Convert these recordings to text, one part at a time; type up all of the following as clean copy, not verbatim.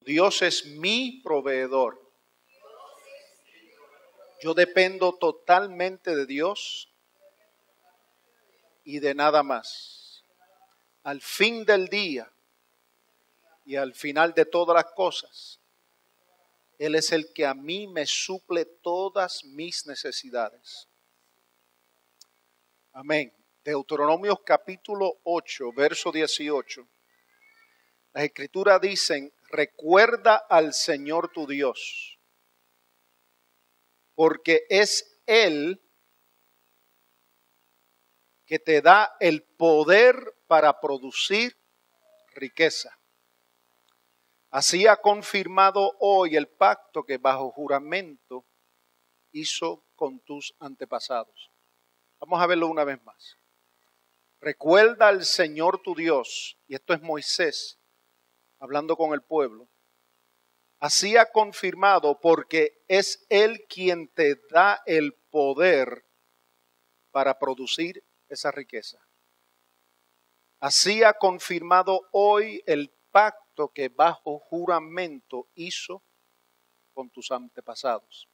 Dios es mi proveedor. Yo dependo totalmente de Dios y de nada más. Al fin del día y al final de todas las cosas, Él es el que a mí me suple todas mis necesidades. Amén. Deuteronomios capítulo 8, verso 18. Las Escrituras dicen, recuerda al Señor tu Dios, porque es Él que te da el poder para producir riqueza. Así ha confirmado hoy el pacto que bajo juramento hizo con tus antepasados. Vamos a verlo una vez más. Recuerda al Señor tu Dios, y esto es Moisés hablando con el pueblo. Así ha confirmado porque es Él quien te da el poder para producir esa riqueza. Así ha confirmado hoy el pacto que bajo juramento hizo con tus antepasados.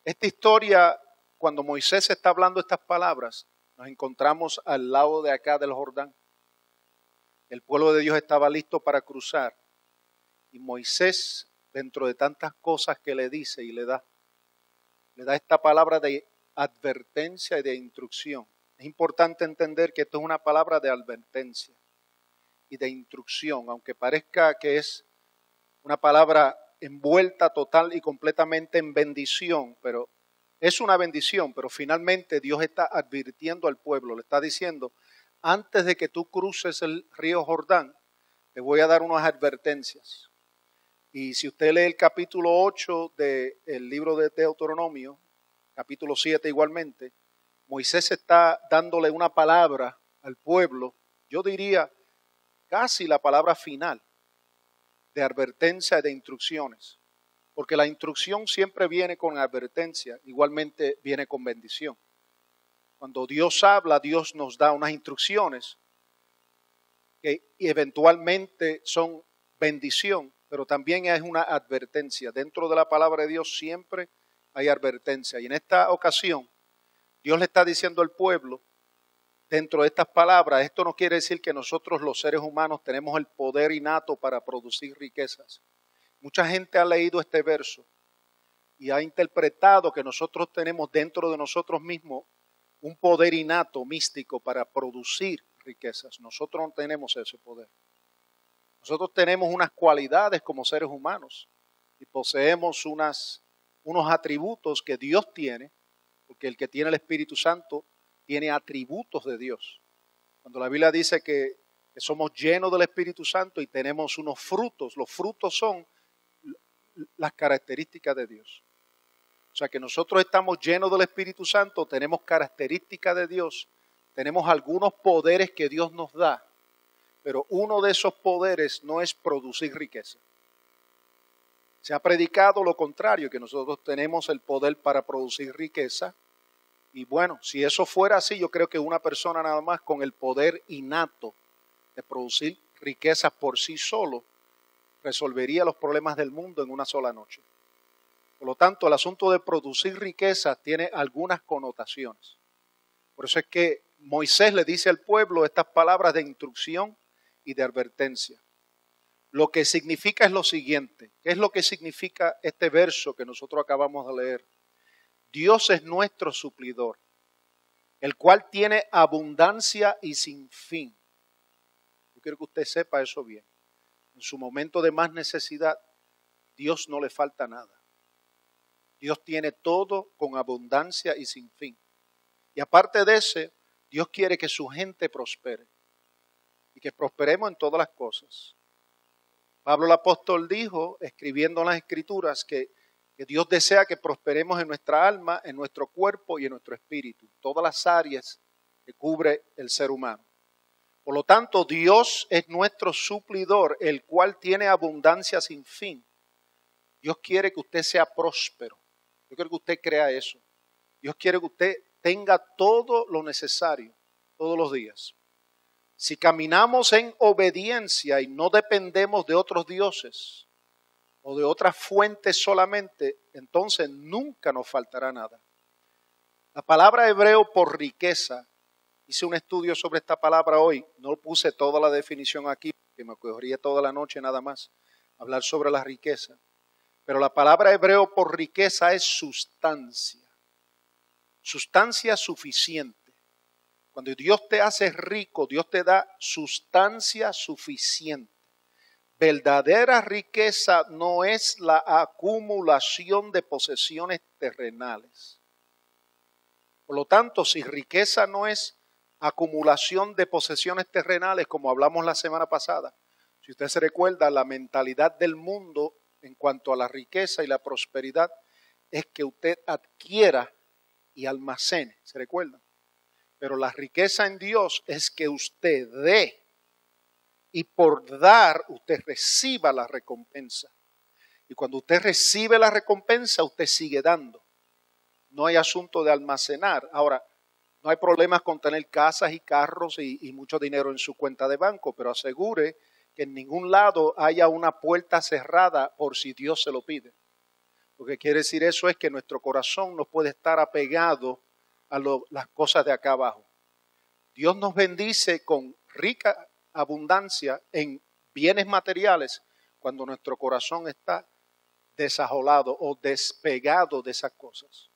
Esta historia, cuando Moisés está hablando estas palabras, nos encontramos al lado de acá del Jordán. El pueblo de Dios estaba listo para cruzar. Y Moisés, dentro de tantas cosas que le dice y le da esta palabra de advertencia y de instrucción. Es importante entender que esto es una palabra de advertencia y de instrucción, aunque parezca que es una palabra envuelta total y completamente en bendición, pero es una bendición, pero finalmente Dios está advirtiendo al pueblo, le está diciendo, antes de que tú cruces el río Jordán, te voy a dar unas advertencias. Y si usted lee el capítulo 8 del libro de Deuteronomio, capítulo 7 igualmente, Moisés está dándole una palabra al pueblo, yo diría casi la palabra final de advertencia y de instrucciones. Porque la instrucción siempre viene con advertencia, igualmente viene con bendición. Cuando Dios habla, Dios nos da unas instrucciones que eventualmente son bendición, pero también es una advertencia. Dentro de la palabra de Dios siempre hay advertencia. Y en esta ocasión, Dios le está diciendo al pueblo, dentro de estas palabras, esto no quiere decir que nosotros los seres humanos tenemos el poder innato para producir riquezas. Mucha gente ha leído este verso y ha interpretado que nosotros tenemos dentro de nosotros mismos un poder innato, místico, para producir riquezas. Nosotros no tenemos ese poder. Nosotros tenemos unas cualidades como seres humanos y poseemos unos atributos que Dios tiene, porque el que tiene el Espíritu Santo tiene atributos de Dios. Cuando la Biblia dice que somos llenos del Espíritu Santo y tenemos unos frutos, los frutos son las características de Dios. O sea que nosotros estamos llenos del Espíritu Santo, tenemos características de Dios, tenemos algunos poderes que Dios nos da, pero uno de esos poderes no es producir riqueza. Se ha predicado lo contrario, que nosotros tenemos el poder para producir riqueza. Y bueno, si eso fuera así, yo creo que una persona nada más con el poder innato de producir riquezas por sí solo resolvería los problemas del mundo en una sola noche. Por lo tanto, el asunto de producir riquezas tiene algunas connotaciones. Por eso es que Moisés le dice al pueblo estas palabras de instrucción y de advertencia. Lo que significa es lo siguiente. ¿Qué es lo que significa este verso que nosotros acabamos de leer? Dios es nuestro suplidor, el cual tiene abundancia y sin fin. Yo quiero que usted sepa eso bien. En su momento de más necesidad, Dios no le falta nada. Dios tiene todo con abundancia y sin fin. Y aparte de eso, Dios quiere que su gente prospere y que prosperemos en todas las cosas. Pablo el apóstol dijo, escribiendo en las Escrituras, que Dios desea que prosperemos en nuestra alma, en nuestro cuerpo y en nuestro espíritu. Todas las áreas que cubre el ser humano. Por lo tanto, Dios es nuestro suplidor, el cual tiene abundancia sin fin. Dios quiere que usted sea próspero. Yo quiero que usted crea eso. Dios quiere que usted tenga todo lo necesario todos los días. Si caminamos en obediencia y no dependemos de otros dioses o de otras fuentes solamente, entonces nunca nos faltará nada. La palabra hebreo por riqueza, hice un estudio sobre esta palabra hoy, no puse toda la definición aquí, que me cogería toda la noche nada más, hablar sobre la riqueza. Pero la palabra hebreo por riqueza es sustancia, sustancia suficiente. Cuando Dios te hace rico, Dios te da sustancia suficiente. Verdadera riqueza no es la acumulación de posesiones terrenales. Por lo tanto, si riqueza no es acumulación de posesiones terrenales, como hablamos la semana pasada, si usted se recuerda, la mentalidad del mundo en cuanto a la riqueza y la prosperidad es que usted adquiera y almacene, ¿se recuerda? Pero la riqueza en Dios es que usted dé y por dar usted reciba la recompensa. Y cuando usted recibe la recompensa, usted sigue dando. No hay asunto de almacenar. Ahora, no hay problemas con tener casas y carros y mucho dinero en su cuenta de banco, pero asegure que en ningún lado haya una puerta cerrada por si Dios se lo pide. Lo que quiere decir eso es que nuestro corazón no puede estar apegado a las cosas de acá abajo. Dios nos bendice con rica abundancia en bienes materiales cuando nuestro corazón está desajolado o despegado de esas cosas.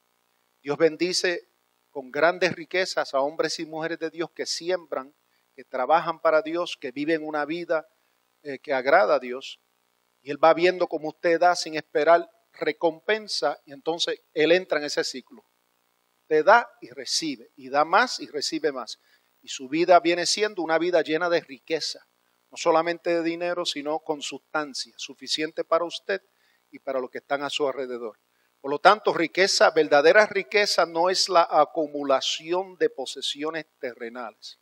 Dios bendice con grandes riquezas a hombres y mujeres de Dios que siembran, que trabajan para Dios, que viven una vida que agrada a Dios. Y Él va viendo cómo usted da sin esperar recompensa y entonces Él entra en ese ciclo. Te da y da más y recibe más. Y su vida viene siendo una vida llena de riqueza, no solamente de dinero, sino con sustancia, suficiente para usted y para los que están a su alrededor. Por lo tanto, riqueza, verdadera riqueza no es la acumulación de posesiones terrenales.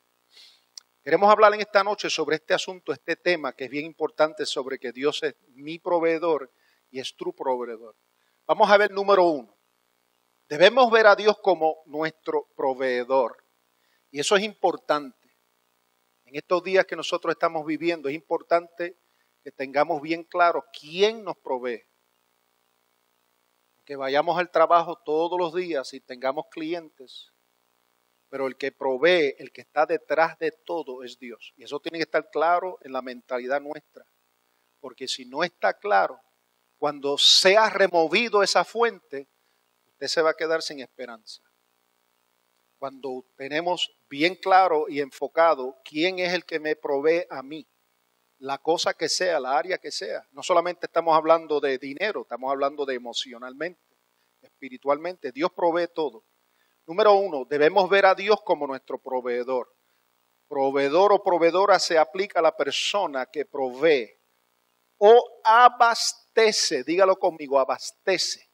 Queremos hablar en esta noche sobre este asunto, este tema que es bien importante, sobre que Dios es mi proveedor y es tu proveedor. Vamos a ver número 1. Debemos ver a Dios como nuestro proveedor. Y eso es importante. En estos días que nosotros estamos viviendo, es importante que tengamos bien claro quién nos provee. Que vayamos al trabajo todos los días y tengamos clientes, pero el que provee, el que está detrás de todo es Dios. Y eso tiene que estar claro en la mentalidad nuestra. Porque si no está claro, cuando sea removido esa fuente, usted se va a quedar sin esperanza. Cuando tenemos bien claro y enfocado quién es el que me provee a mí, la cosa que sea, la área que sea. No solamente estamos hablando de dinero, estamos hablando de emocionalmente, espiritualmente. Dios provee todo. Número 1, debemos ver a Dios como nuestro proveedor. Proveedor o proveedora se aplica a la persona que provee o abastece. Dígalo conmigo, abastece.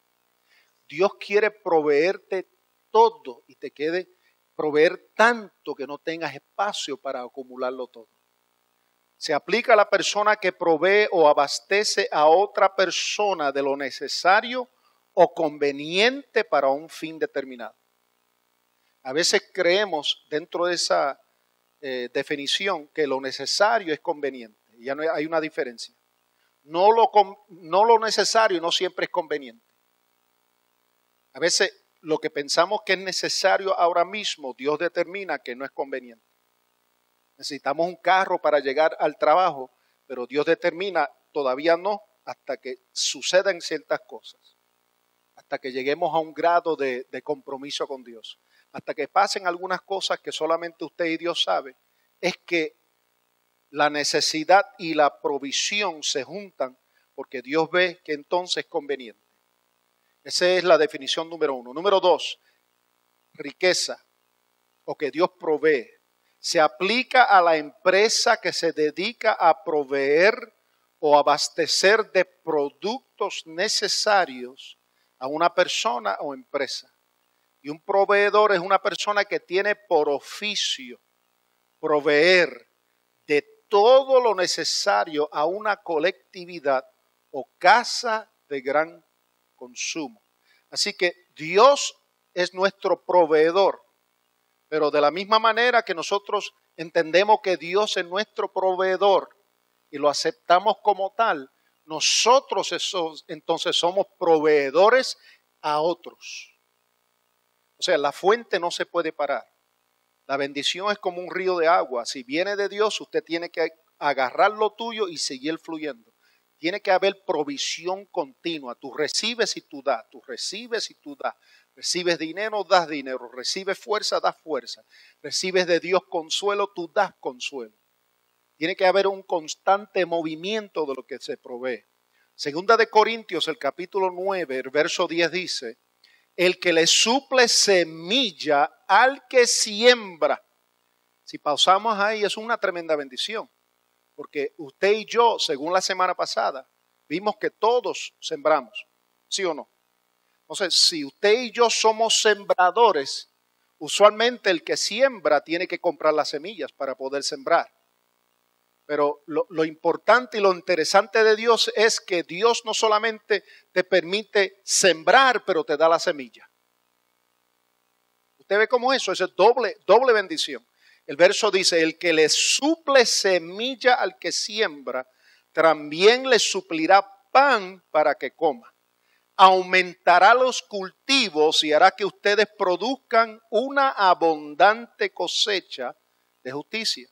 Dios quiere proveerte todo y te quede proveer tanto que no tengas espacio para acumularlo todo. Se aplica a la persona que provee o abastece a otra persona de lo necesario o conveniente para un fin determinado. A veces creemos dentro de esa definición que lo necesario es conveniente. Ya no hay una diferencia. No lo necesario no siempre es conveniente. A veces lo que pensamos que es necesario ahora mismo, Dios determina que no es conveniente. Necesitamos un carro para llegar al trabajo, pero Dios determina todavía no hasta que sucedan ciertas cosas. Hasta que lleguemos a un grado de compromiso con Dios. Hasta que pasen algunas cosas que solamente usted y Dios sabe. Es que la necesidad y la provisión se juntan porque Dios ve que entonces es conveniente. Esa es la definición número 1. Número 2, riqueza o que Dios provee. Se aplica a la empresa que se dedica a proveer o abastecer de productos necesarios a una persona o empresa. Y un proveedor es una persona que tiene por oficio proveer de todo lo necesario a una colectividad o casa de gran consumo. Así que Dios es nuestro proveedor, Pero de la misma manera que nosotros entendemos que Dios es nuestro proveedor y lo aceptamos como tal, nosotros entonces somos proveedores a otros. O sea, la fuente no se puede parar. La bendición es como un río de agua. Si viene de Dios, usted tiene que agarrar lo tuyo y seguir fluyendo. Tiene que haber provisión continua. Tú recibes y tú das. Tú recibes y tú das. Recibes dinero, das dinero. Recibes fuerza, das fuerza. Recibes de Dios consuelo, tú das consuelo. Tiene que haber un constante movimiento de lo que se provee. Segunda de Corintios, el capítulo 9, el verso 10 dice: el que le suple semilla al que siembra. Si pausamos ahí, es una tremenda bendición. Porque usted y yo, según la semana pasada, vimos que todos sembramos. ¿Sí o no? Entonces, si usted y yo somos sembradores, usualmente el que siembra tiene que comprar las semillas para poder sembrar. Pero lo importante y lo interesante de Dios es que Dios no solamente te permite sembrar, pero te da la semilla. Usted ve cómo eso es doble bendición. El verso dice: el que le suple semilla al que siembra, también le suplirá pan para que coma. Aumentará los cultivos y hará que ustedes produzcan una abundante cosecha de justicia.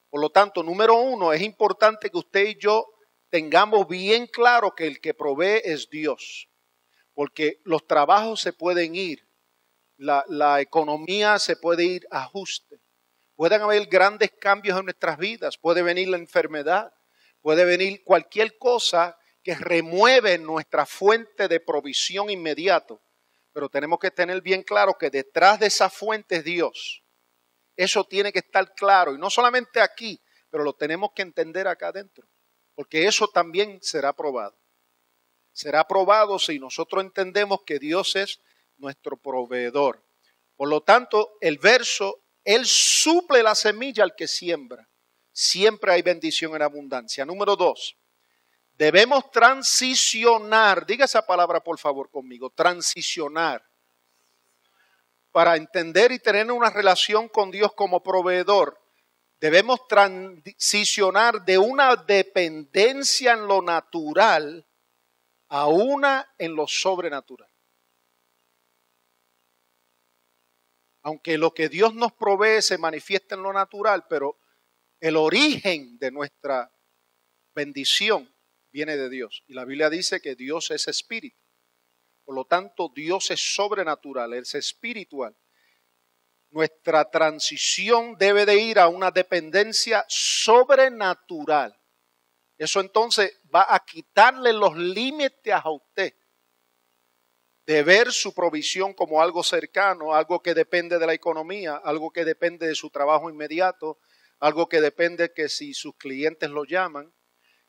Por lo tanto, número uno, es importante que usted y yo tengamos bien claro que el que provee es Dios. Porque los trabajos se pueden ir, la economía se puede ir a ajuste. Pueden haber grandes cambios en nuestras vidas, puede venir la enfermedad, puede venir cualquier cosa que remueve nuestra fuente de provisión inmediato. Pero tenemos que tener bien claro que detrás de esa fuente es Dios. Eso tiene que estar claro, y no solamente aquí, pero lo tenemos que entender acá adentro, porque eso también será probado. Será probado si nosotros entendemos que Dios es nuestro proveedor. Por lo tanto, el verso: Él suple la semilla al que siembra. Siempre hay bendición en abundancia. Número 2, debemos transicionar. Diga esa palabra por favor conmigo: transicionar. Para entender y tener una relación con Dios como proveedor, debemos transicionar de una dependencia en lo natural a una en lo sobrenatural. Aunque lo que Dios nos provee se manifiesta en lo natural, pero el origen de nuestra bendición viene de Dios. Y la Biblia dice que Dios es espíritu. Por lo tanto, Dios es sobrenatural, es espiritual. Nuestra transición debe de ir a una dependencia sobrenatural. Eso entonces va a quitarle los límites a usted de ver su provisión como algo cercano, algo que depende de la economía, algo que depende de su trabajo inmediato, algo que depende que si sus clientes lo llaman.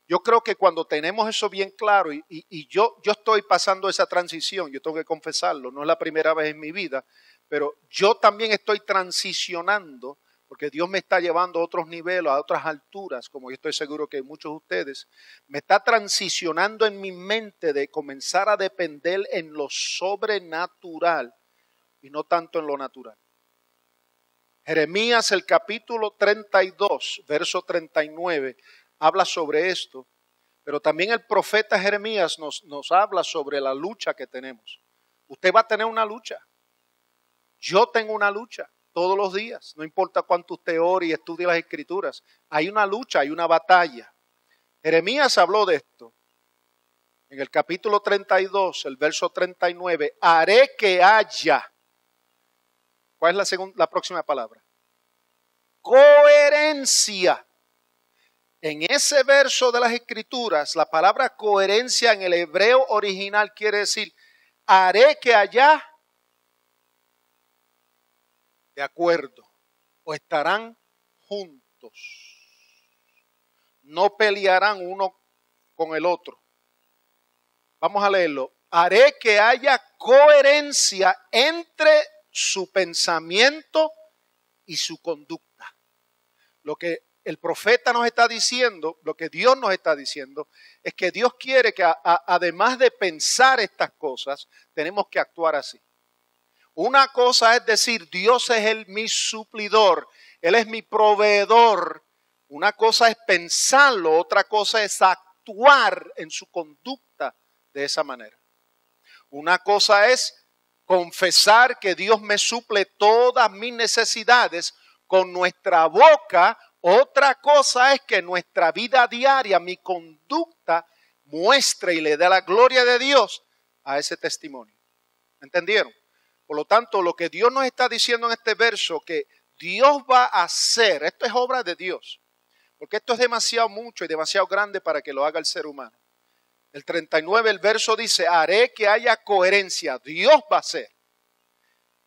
Yo creo que cuando tenemos eso bien claro, y yo estoy pasando esa transición, yo tengo que confesarlo, no es la primera vez en mi vida, pero yo también estoy transicionando, porque Dios me está llevando a otros niveles, a otras alturas, como yo estoy seguro que muchos de ustedes, me está transicionando en mi mente de comenzar a depender en lo sobrenatural y no tanto en lo natural. Jeremías, el capítulo 32, verso 39, habla sobre esto, pero también el profeta Jeremías nos habla sobre la lucha que tenemos. Usted va a tener una lucha. Yo tengo una lucha todos los días. No importa cuánto usted ore y estudie las escrituras. Hay una lucha, hay una batalla. Jeremías habló de esto. En el capítulo 32, el verso 39, haré que haya. ¿Cuál es la próxima palabra? Coherencia. En ese verso de las escrituras, la palabra coherencia en el hebreo original quiere decir: haré que haya de acuerdo, o estarán juntos. No pelearán uno con el otro. Vamos a leerlo. Haré que haya coherencia entre su pensamiento y su conducta. Lo que el profeta nos está diciendo, lo que Dios nos está diciendo, es que Dios quiere que además de pensar estas cosas, tenemos que actuar así. Una cosa es decir, Dios es mi suplidor, Él es mi proveedor. Una cosa es pensarlo, otra cosa es actuar en su conducta de esa manera. Una cosa es confesar que Dios me suple todas mis necesidades con nuestra boca. Otra cosa es que nuestra vida diaria, mi conducta, muestre y le dé la gloria de Dios a ese testimonio. ¿Entendieron? Por lo tanto, lo que Dios nos está diciendo en este verso, que Dios va a hacer, esto es obra de Dios, porque esto es demasiado mucho y demasiado grande para que lo haga el ser humano. El 39, el verso dice, haré que haya coherencia. Dios va a hacer.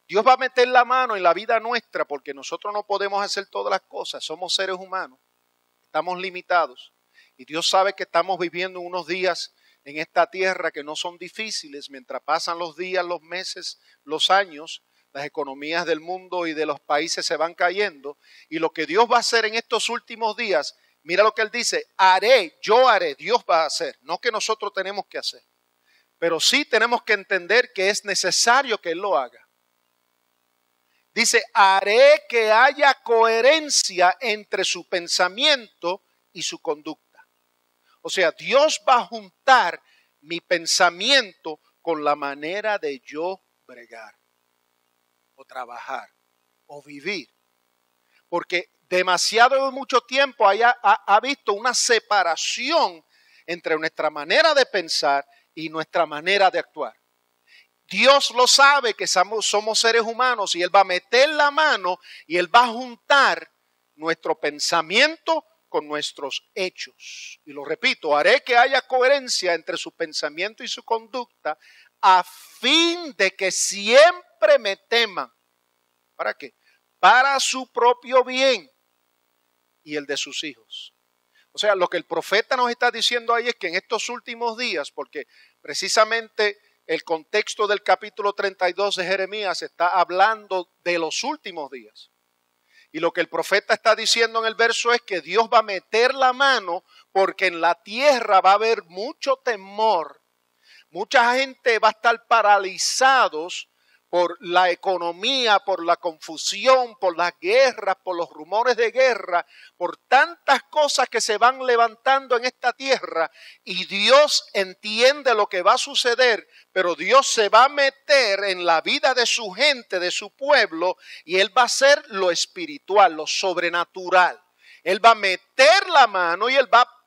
Dios va a meter la mano en la vida nuestra porque nosotros no podemos hacer todas las cosas. Somos seres humanos. Estamos limitados. Y Dios sabe que estamos viviendo unos días en esta tierra que no son difíciles. Mientras pasan los días, los meses, los años, las economías del mundo y de los países se van cayendo. Y lo que Dios va a hacer en estos últimos días, mira lo que Él dice, haré, yo haré, Dios va a hacer. No que nosotros tenemos que hacer. Pero sí tenemos que entender que es necesario que Él lo haga. Dice, haré que haya coherencia entre su pensamiento y su conducta. O sea, Dios va a juntar mi pensamiento con la manera de yo bregar, o trabajar, o vivir. Porque demasiado mucho tiempo ha visto una separación entre nuestra manera de pensar y nuestra manera de actuar. Dios lo sabe que somos seres humanos y Él va a meter la mano y Él va a juntar nuestro pensamiento con nuestros hechos. Y lo repito, haré que haya coherencia entre su pensamiento y su conducta a fin de que siempre me teman. ¿Para qué? Para su propio bien y el de sus hijos. O sea, lo que el profeta nos está diciendo ahí es que en estos últimos días, porque precisamente el contexto del capítulo 32 de Jeremías está hablando de los últimos días. Y lo que el profeta está diciendo en el verso es que Dios va a meter la mano porque en la tierra va a haber mucho temor. Mucha gente va a estar paralizados por la economía, por la confusión, por las guerras, por los rumores de guerra, por tantas cosas que se van levantando en esta tierra. Y Dios entiende lo que va a suceder, pero Dios se va a meter en la vida de su gente, de su pueblo, y Él va a hacer lo espiritual, lo sobrenatural. Él va a meter la mano y Él va a